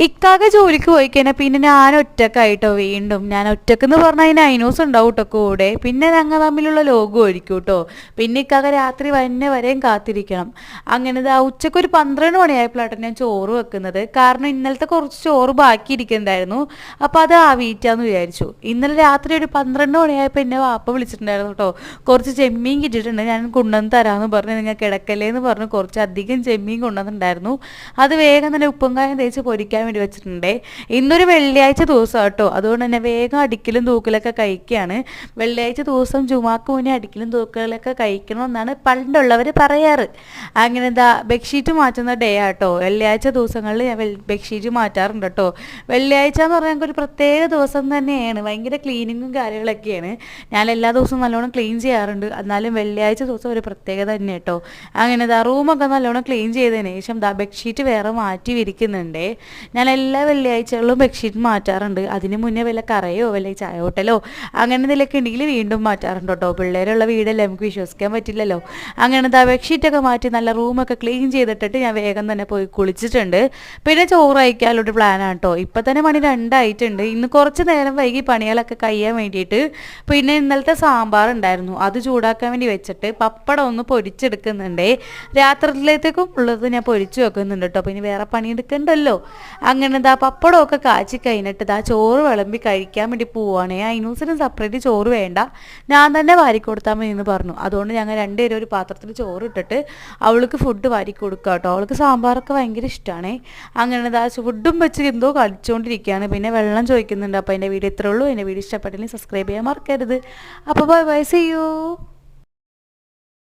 ഇക്കാക്ക ജോലിക്ക് പോയി കഴിഞ്ഞാൽ പിന്നെ ഞാൻ ഒറ്റക്കായിട്ടോ വീണ്ടും ഞാൻ ഒറ്റക്കെന്ന് പറഞ്ഞാൽ അതിന് അയിനൂസ് ഉണ്ടാവും കേട്ടോ കൂടെ. പിന്നെ ഞങ്ങൾ തമ്മിലുള്ള ലോകം ഒഴിക്കും കേട്ടോ. പിന്നെ ഇക്കാക്ക രാത്രി വരെയും കാത്തിരിക്കണം. അങ്ങനെ ഉച്ചക്ക് ഒരു 12 മണിയായപ്പോഴാട്ടോ ഞാൻ ചോറ് വെക്കുന്നത്. കാരണം ഇന്നലത്തെ കുറച്ച് ചോറ് ബാക്കി ഇരിക്കുന്നുണ്ടായിരുന്നു. അപ്പോൾ അത് ആവിയിറ്റാന്ന് വിചാരിച്ചു. ഇന്നലെ രാത്രി ഒരു 12 മണിയായപ്പോൾ എന്നെ വാപ്പ വിളിച്ചിട്ടുണ്ടായിരുന്നു കേട്ടോ. കുറച്ച് ചെമ്മീൻ കിട്ടിയിട്ടുണ്ട്, ഞാൻ കൊണ്ടുവന്ന് തരാമെന്ന് പറഞ്ഞ്, നിങ്ങൾ കിടക്കല്ലേ എന്ന് പറഞ്ഞ് കുറച്ചധികം ചെമ്മീൻ കൊണ്ടുവന്നിട്ടുണ്ടായിരുന്നു. അത് വേഗം തന്നെ ഉപ്പും കായം തേച്ച് പൊരിക്കാൻ വേണ്ടി വെച്ചിട്ടുണ്ട്. ഇന്നൊരു വെള്ളിയാഴ്ച ദിവസം കേട്ടോ, അതുകൊണ്ട് തന്നെ വേഗം അടിക്കലും തൂക്കലൊക്കെ കഴിക്കുകയാണ്. വെള്ളിയാഴ്ച ദിവസം ജുമാക്ക് മുന്നേ അടിക്കലും തൂക്കലൊക്കെ കഴിക്കണമെന്നാണ് പണ്ടുള്ളവർ പറയാറ്. അങ്ങനെ ബെഡ്ഷീറ്റ് മാറ്റുന്ന ഡേ ആട്ടോ. വെള്ളിയാഴ്ച ദിവസങ്ങളിൽ ഞാൻ ബെഡ്ഷീറ്റ് മാറ്റാറുണ്ട് കേട്ടോ. വെള്ളിയാഴ്ച എന്ന് പറഞ്ഞാൽ ഞങ്ങൾക്ക് ഒരു പ്രത്യേക ദിവസം തന്നെയാണ്. ഭയങ്കര ക്ലീനിങ്ങും കാര്യങ്ങളൊക്കെയാണ്. ഞാൻ എല്ലാ ദിവസവും നല്ലോണം ക്ലീൻ ചെയ്യാറുണ്ട്. എന്നാലും വെള്ളിയാഴ്ച ദിവസം ഒരു പ്രത്യേകത തന്നെ കേട്ടോ. അങ്ങനെ റൂമൊക്കെ നല്ലോണം ക്ലീൻ ചെയ്തതിന് ശേഷം ബെഡ്ഷീറ്റ് വേറെ മാറ്റി വിരിക്കുന്നുണ്ട്. ഞാൻ എല്ലാ വെള്ളിയാഴ്ചകളിലും ബെഡ്ഷീറ്റ് മാറ്റാറുണ്ട്. അതിന് മുന്നേ വല്ല കറയോ വല്ല ചായ ഹോട്ടലോ അങ്ങനെ എന്തെങ്കിലുമൊക്കെ ഉണ്ടെങ്കിൽ വീണ്ടും മാറ്റാറുണ്ട് കേട്ടോ. പിള്ളേരുള്ള വീടല്ലേ, നമുക്ക് വിശ്വസിക്കാൻ പറ്റില്ലല്ലോ. അങ്ങനെ ബെഡ്ഷീറ്റൊക്കെ മാറ്റി നല്ല റൂമൊക്കെ ക്ലീൻ ചെയ്തിട്ടിട്ട് ഞാൻ വേഗം തന്നെ പോയി കുളിച്ചിട്ടുണ്ട്. പിന്നെ ചോറ് കഴിക്കാനുള്ളൊരു പ്ലാനാണ് കേട്ടോ. ഇപ്പം തന്നെ മണി 2 ആയിട്ടുണ്ട്. ഇന്ന് കുറച്ച് നേരം വൈകി പണികളൊക്കെ കഴിയാൻ വേണ്ടിയിട്ട്. പിന്നെ ഇന്നലത്തെ സാമ്പാർ ഉണ്ടായിരുന്നു, അത് ചൂടാക്കാൻ വേണ്ടി വെച്ചിട്ട് പപ്പടം ഒന്ന് പൊരിച്ചെടുക്കുന്നുണ്ട്. രാത്രിയിലേക്കും ഉള്ളത് ഞാൻ പൊരിച്ചു വെക്കുന്നുണ്ട് കേട്ടോ. പിന്നെ വേറെ പണിയെടുക്കണ്ടല്ലോ. അങ്ങനെ പപ്പടമൊക്കെ കാച്ചി കഴിഞ്ഞിട്ട് ചോറ് വിളമ്പി കഴിക്കാൻ വേണ്ടി പോവുകയാണേ. അയിനൂസിന് സെപ്പറേറ്റ് ചോറ് വേണ്ട, ഞാൻ തന്നെ വാരി കൊടുത്താൽ മതി എന്ന് പറഞ്ഞു. അതുകൊണ്ട് ഞങ്ങൾ രണ്ടുപേരും ഒരു പാത്രത്തിൽ ചോറ് ഇട്ടിട്ട് അവൾക്ക് ഫുഡ് വാരി കൊടുക്കുക കേട്ടോ. അവൾക്ക് സാമ്പാറൊക്കെ ഭയങ്കര ഇഷ്ടമാണേ. അങ്ങനെ ഫുഡും വെച്ച് എന്തോ കളിച്ചുകൊണ്ടിരിക്കുകയാണ്. പിന്നെ വെള്ളം ചോദിക്കുന്നുണ്ട്. അപ്പോൾ എൻ്റെ വീഡിയോ ഇത്രേ ഉള്ളൂ. എൻ്റെ വീഡിയോ ഇഷ്ടപ്പെട്ടെങ്കിൽ സബ്സ്ക്രൈബ് ചെയ്യാൻ മറക്കരുത്. അപ്പോൾ ബൈ ബൈ, സീ യു.